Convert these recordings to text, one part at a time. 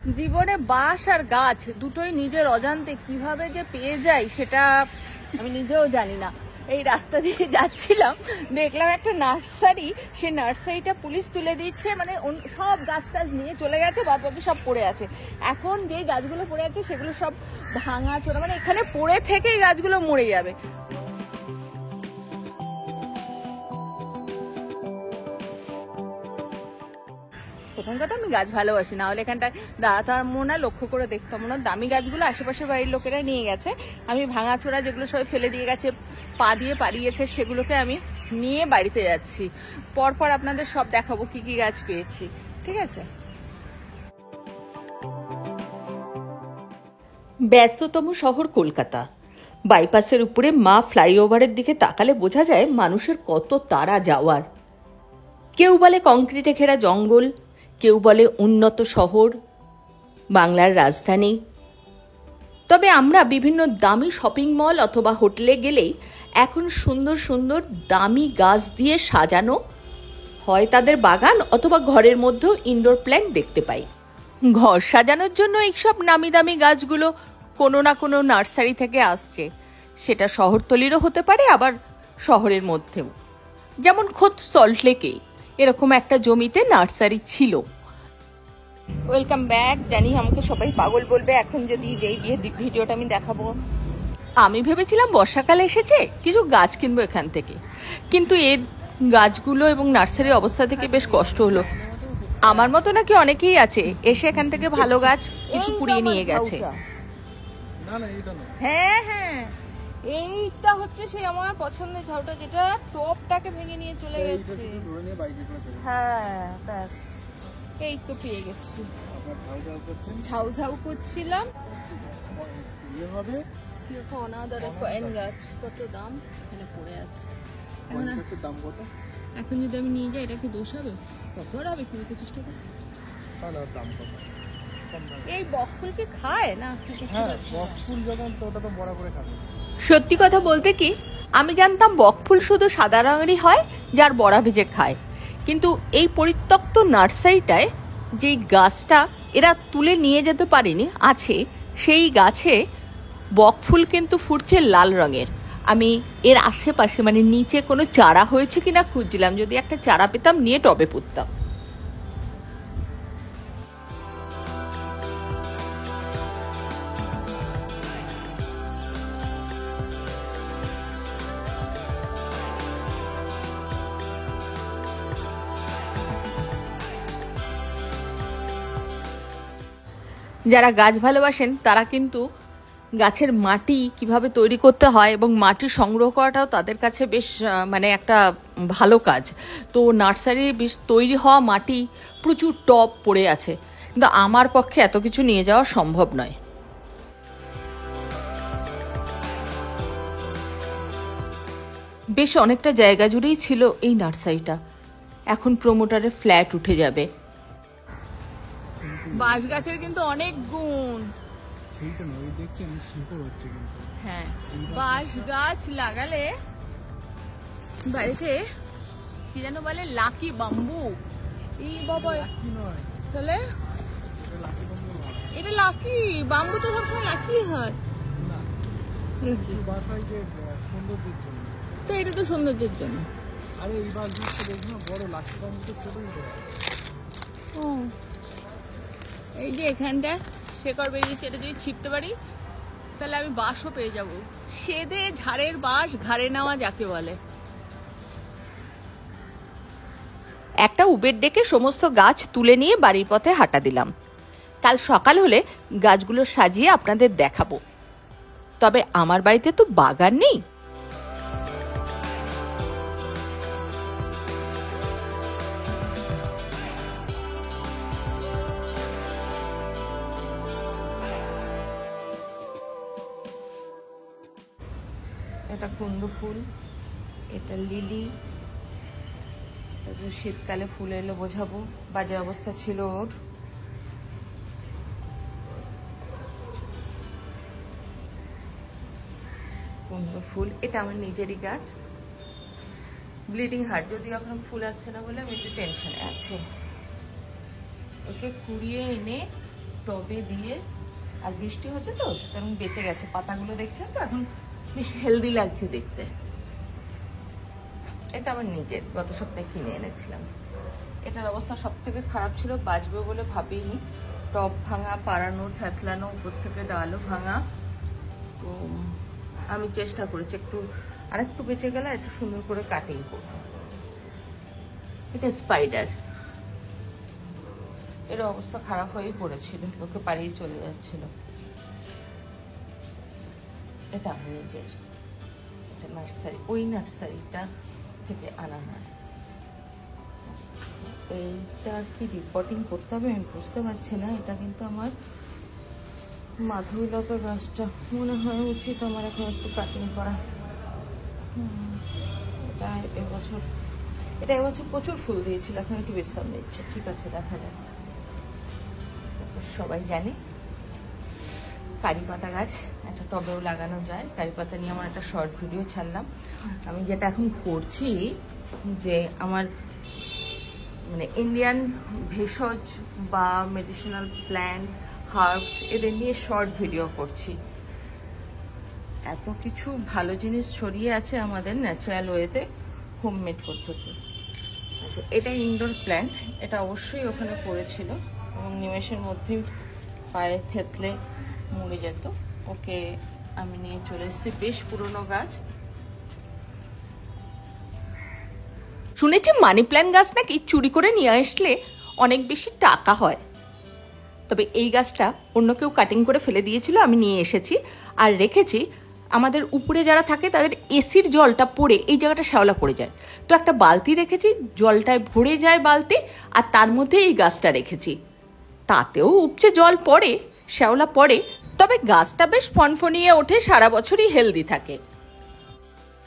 জীবনে বাঁশ আর গাছ দুটোই নিজের অজান্তে কিভাবে যে পেয়ে যাই সেটা আমি নিজেও জানি না। এই রাস্তা দিয়ে যাচ্ছিলাম, দেখলাম একটা নার্সারি, সেই নার্সারিটা পুলিশ তুলে দিচ্ছে, মানে সব গাছ টাছ নিয়ে চলে গেছে, বাদ বাকি সব পড়ে আছে। এখন যে গাছগুলো পড়ে আছে সেগুলো সব ভাঙা চোরা, মানে এখানে পড়ে থেকেই গাছগুলো মরে যাবে। প্রথম কথা, আমি গাছ ভালোবাসি, না হলে এখানটায় দাঁড়াতামও না, লক্ষ্য করে দেখতাম না। দামি গাছগুলো আশেপাশে বাড়ির লোকেরা নিয়ে গেছে, আমি ভাঙাচোরা যেগুলো সবাই ফেলে দিয়ে গেছে, পা দিয়ে পাড়িয়েছে, সেগুলোকে আমি নিয়ে বাড়িতে যাচ্ছি। পরপর আপনাদের সব দেখাবো কি কি গাছ পেয়েছি, ঠিক আছে? ব্যস্ততম শহর কলকাতা। বাইপাসের উপরে মা ফ্লাইওভারের দিকে তাকালে বোঝা যায় মানুষের কত তাড়া যাওয়ার। কেউ বলে কংক্রিটে ঘেরা জঙ্গল, কেউ বলে উন্নত শহর, বাংলার রাজধানী। তবে আমরা বিভিন্ন দামি শপিং মল অথবা হোটেলে গেলেই এখন সুন্দর সুন্দর দামি গাছ দিয়ে সাজানো হয় তাদের বাগান অথবা ঘরের মধ্যেও ইনডোর প্ল্যান্ট দেখতে পাই। ঘর সাজানোর জন্য এইসব নামি দামি গাছগুলো কোনো না কোনো নার্সারি থেকে আসছে, সেটা শহরতলিরও হতে পারে, আবার শহরের মধ্যেও। যেমন খোদ সল্টলেকে এরকম একটা জমিতে নার্সারি ছিল। Welcome back. জানি আমাকে সবাই পাগল বলবে এখন যদি যেই ভিডিওটা আমি দেখাবো। আমি ভেবেছিলাম বর্ষাকাল এসেছে কিছু গাছ কিনবো এখান থেকে, কিন্তু এই গাছগুলো এবং নার্সারির অবস্থা থেকে বেশ কষ্ট হলো। আমার মতো নাকি অনেকেই আছে এসে এখান থেকে ভালো গাছ কিছু কুড়িয়ে নিয়ে গেছে। হ্যাঁ হ্যাঁ, এইটা হচ্ছে সেই আমার পছন্দের ঝাউটা, যেটা টপটাকে ভেঙে নিয়ে চলে গেছে। হ্যাঁ ব্যাস, এই তো পেয়ে গেছি। ঝাউ ঝাউ করছিলাম। অনাদার কয়েন গাছ, কত দাম এখানে পড়ে আছে। এখন যদি আমি নিয়ে যাই এটা কি দোষ হবে? কত আর হবে, 20-25 টাকা। এই বকফুল কি খায় না? বকফুল যখন তো ওটা তো বড় করে খাবে। সত্যি কথা বলতে কি, আমি জানতাম বকফুল শুধু সাদা রঙেরই হয় যার বড়া ভেজে খায়, কিন্তু এই পরিত্যক্ত নার্সারিটায় যেই গাছটা এরা তুলে নিয়ে যেতে পারেনি আছে, সেই গাছে বকফুল কিন্তু ফুটছে লাল রঙের। আমি এর আশেপাশে মানে নিচে কোনো চারা হয়েছে কিনা খুঁজছিলাম, যদি একটা চারা পেতাম নিয়ে টবে পুঁততাম। যারা গাছ ভালোবাসেন তারা কিন্তু গাছের মাটি কিভাবে তৈরি করতে হয় এবং মাটি সংগ্রহ করাটাও তাদের কাছে বেশ মানে একটা ভালো কাজ। তো নার্সারি বেশ তৈরি হওয়া মাটি প্রচুর টব পড়ে আছে, কিন্তু আমার পক্ষে এত কিছু নিয়ে যাওয়া সম্ভব নয়। বেশ অনেকটা জায়গা জুড়েই ছিল এই নার্সারিটা, এখন প্রমোটারের ফ্ল্যাট উঠে যাবে। বাঁশ গাছের কিন্তু অনেক গুণ। সেইটা নয়, দেখছেন শিকড় হচ্ছে কিন্তু। হ্যাঁ, বাঁশ গাছ লাগালে বাড়িতে কি যেন বলে, লাকি বাম্বু। এই বাবা, কি নয় তাহলে লাকি বাম্বু নয়, এটা লাকি বাম্বু তো সবসময় লাকি হয় না বাসায় যে সৌন্দর্যের জন্য। তো এটা তো সৌন্দর্যের জন্য। আরে এই বাস দিচ্ছে দেখি না, বড় লাকি বাম্বু তো ছোটই তো। ও, এই যে এখানটা শেকড় বেরিয়েছে, এটা যদি ছিপতে পারি তাহলে আমি বাঁশও পেয়ে যাব। সেদে ঝাড়ের বাঁশ ঘাড়ে নেওয়া যাকে বলে। একটা উবের ডেকে সমস্ত গাছ তুলে নিয়ে বাড়ির পথে হাঁটা দিলাম। কাল সকাল হলে গাছগুলো সাজিয়ে আপনাদের দেখাবো। তবে আমার বাড়িতে তো বাগান নেই। এটা কুন্দ ফুল, এটা লিলি। শীতকালে ফুল এলে বোঝাবো, বাজে অবস্থা ছিল ওর। কুন্দ ফুল, এটা আমার নিজেরই গাছ। ব্লিডিং হার্ট, যদি এখন ফুল আসছে না বলে আমি একটু টেনশনে আছি। একে কুড়িয়ে এনে টবে দিয়ে, আর বৃষ্টি হচ্ছে তো সুতরাং বেঁচে গেছে পাতাগুলো, দেখছেন তো এখন বেশ হেলদি লাগছে দেখতে। এটা আমার নিজের, গত সপ্তাহে কিনে এনেছিলাম। এটার অবস্থা সব থেকে খারাপ ছিল, বাঁচবে বলে ভাবিনি। টব ভাঙা, পাড়ানো, থ্যাতলানো, উপর থেকে ডালও ভাঙা। তো আমি চেষ্টা করেছি একটু আরেকটু বেঁচে গেলে একটু সুন্দর করে কাটিং করবো। এটা স্পাইডার, এর অবস্থা খারাপ হয়েই পড়েছিল, লোকে পাড়িয়ে চলে যাচ্ছিল। এটা আমি নিজের, এটা নার্সারি, ওই নার্সারিটা থেকে আনা হয়। এইটা কি রিপোর্টিং করতে হবে আমি বুঝতে পারছি না। এটা কিন্তু আমার মাধবীলতা গাছটা মনে হয় উচিত আমার এখন একটু কাটিং করা। এটা এবছর প্রচুর ফুল দিয়েছিল, এখন একটু বিশ্রাম নিচ্ছে। ঠিক আছে, দেখা যাক। সবাই জানে কারি পাতা গাছ একটা টবেও লাগানো যায়। কারি পাতা নিয়ে আমার একটা শর্ট ভিডিও ছাড়লাম। আমি যেটা এখন করছি যে আমার মানে ইন্ডিয়ান ভেষজ বা মেডিসিনাল প্ল্যান্ট, হার্বস এদের নিয়ে শর্ট ভিডিও করছি। এত কিছু ভালো জিনিস ছড়িয়ে আছে আমাদের ন্যাচারাল ওয়েতে, হোমমেড পদ্ধতি। আচ্ছা, এটা ইনডোর প্ল্যান্ট, এটা অবশ্যই ওখানে পড়েছিল এবং নিমেষের মধ্যেই পায়ে থেতলে মরে যেত। ওকে আমি নিয়ে চলে এসেছি, বেশ পুরনো গাছ। শুনেছি মানি প্ল্যান্ট গাছ নাকি চুরি করে নিয়ে আসলে অনেক বেশি টাকা হয়। তবে এই গাছটা অন্য কেউ কাটিং করে ফেলে দিয়েছিল, আমি নিয়ে এসেছি আর রেখেছি। আমাদের উপরে যারা থাকে তাদের এসির জলটা পড়ে এই জায়গাটা শ্যাওলা পড়ে যায়, তো একটা বালতি রেখেছি, জলটায় ভরে যায় বালতি, আর তার মধ্যে এই গাছটা রেখেছি। তাতেও উপচে জল পড়ে, শ্যাওলা পড়ে, তবে গাছটা বেশ ফনফনিয়ে ওঠে, সারা বছরই হেলদি থাকে।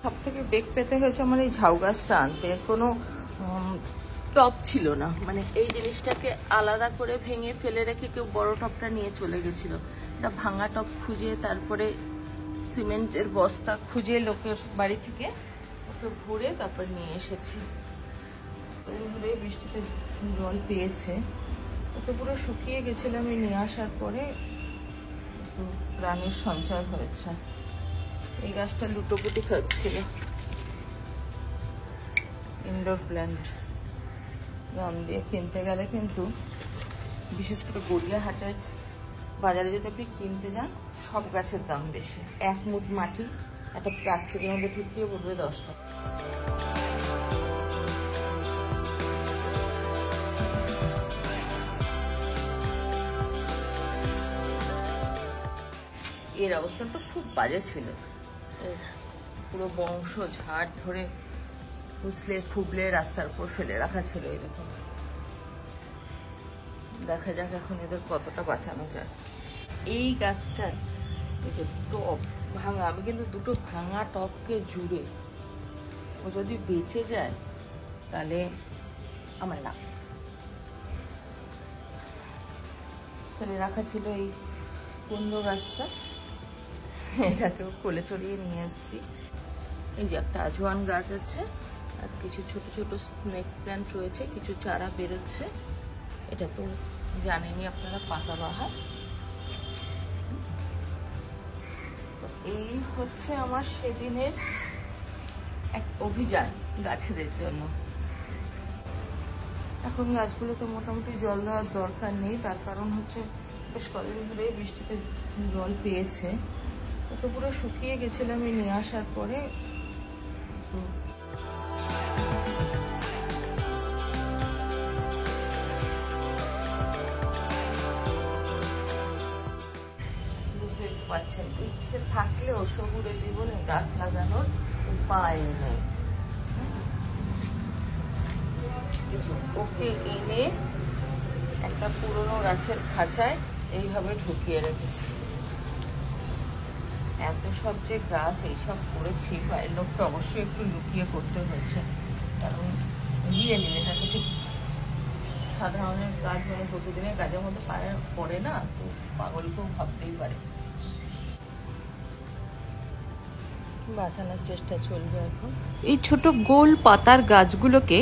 সব থেকে বেগ পেতে হয়েছে আমার এই ঝাউ গাছটা আনতে। কোনো টপ ছিল না, মানে এই জিনিসটাকে আলাদা করে ভেঙে ফেলে রেখে কেউ বড় টপটা নিয়ে চলে গেছিল। এটা ভাঙা টপ খুঁজে, তারপরে সিমেন্টের বস্তা খুঁজে লোকের বাড়ি থেকে ওকে ভরে তারপর নিয়ে এসেছি। ধরে বৃষ্টিতে জল পেয়েছে, ওটা পুরো শুকিয়ে গেছিল। আমি নিয়ে আসার পরে একটু প্রাণের সঞ্চয় হয়েছে। এই গাছটা লুটোপুটি খাচ্ছিল। ইনডোর প্ল্যান্ট দাম দিয়ে কিনতে গেলে কিন্তু, বিশেষ করে গড়িয়াহাটের বাজারে যদি আপনি কিনতে যান, সব গাছের দাম বেশি। এক মুঠ মাটি একটা প্লাস্টিকের মধ্যে ঢুকিয়ে পড়বে 10 টাকা। এর অবস্থা তো খুব বাজে ছিল, পুরো বংশ ঝাড় ধরে ফুসলে ফুবলে রাস্তার উপর ফেলে রাখা ছিল। এই দেখুন, দেখা যাক এখন এদের কতটা বাঁচানো যায়। এই গাছটার টব ভাঙা, আমি কিন্তু দুটো ভাঙা টবকে জুড়ে ও যদি বেঁচে যায় তাহলে আমার লাভ। ফেলে রাখা ছিল এই কুমড়ো গাছটা, এটাকেও কোলে চড়িয়ে নিয়ে এসেছি। এই যে একটা আজওয়ান গাছ আছে, আর কিছু ছোট ছোট স্নেক প্ল্যান্ট রয়েছে, কিছু চারা বেরোচ্ছে। এটা তো জানেনই আপনারা, পাতাবাহার। তো এই হচ্ছে আমার সেদিনের এক অভিযান গাছেদের জন্য। এখন গাছগুলোতে মোটামুটি জল দেওয়ার দরকার নেই, তার কারণ হচ্ছে বেশ কদিন ধরে বৃষ্টিতে জল পেয়েছে। তো পুরো শুকিয়ে গেছিল আমি নিয়ে আসার পরে। বুঝতে পারছেন, ইচ্ছে থাকলেও শহুরে জীবনে গাছ লাগানোর উপায় নেই। ওকে এনে একটা পুরনো গাছের খাঁচায় এইভাবে ঢুকিয়ে রেখেছি। এত সব যে গাছ এইসব করেছি, বাইরের লোককে অবশ্যই একটু লুকিয়ে করতে হয়েছে, কারণ রিয়েলি এটা তো ঠিক সাধারণের কাজ, মানে প্রতিদিনের কাজের মধ্যে পড়ে না, তো পাগলকেও ভাবতেই পারে। বাঁচানোর চেষ্টা চলবে এখন। এই ছোট গোল পাতার গাছগুলোকে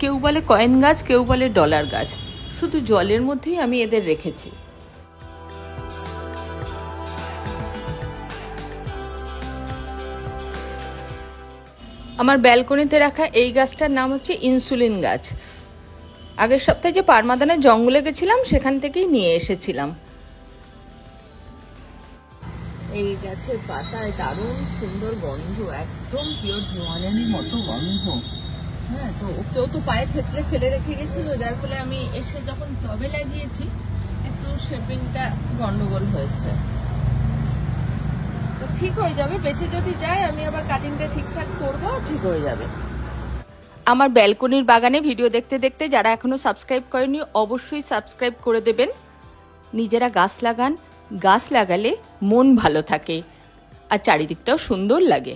কেউ বলে কয়েন গাছ, কেউ বলে ডলার গাছ। শুধু জলের মধ্যেই আমি এদের রেখেছি। আমার ব্যালকনিতে রাখা এই গাছটার নাম হচ্ছে ইনসুলিন গাছ। আগের সপ্তাহে যে পারমাদানের জঙ্গলে গেছিলাম সেখান থেকেই নিয়ে এসেছিলাম। এই গাছের পাতায় দারুণ সুন্দর গন্ধ, একদম পিওর জোয়ানের মতো গন্ধ। হ্যাঁ, তো ওকেও তো পায়ে ক্ষেত্রে ফেলে রেখে গেছিল, যার ফলে আমি এসে যখন টবে লাগিয়েছি একটু শেপিংটা গন্ডগোল হয়েছে। তো ঠিক হয়ে যাবে, বেঁচে যদি যায় আমি আবার কাটিংটা ঠিকঠাক করবো, ঠিক হয়ে যাবে। আমার ব্যালকনির বাগানে ভিডিও দেখতে দেখতে যারা এখনো সাবস্ক্রাইব করেনি অবশ্যই সাবস্ক্রাইব করে দেবেন। নিজেরা গাছ লাগান, গাছ লাগালে মন ভালো থাকে আর চারিদিকটাও সুন্দর লাগে।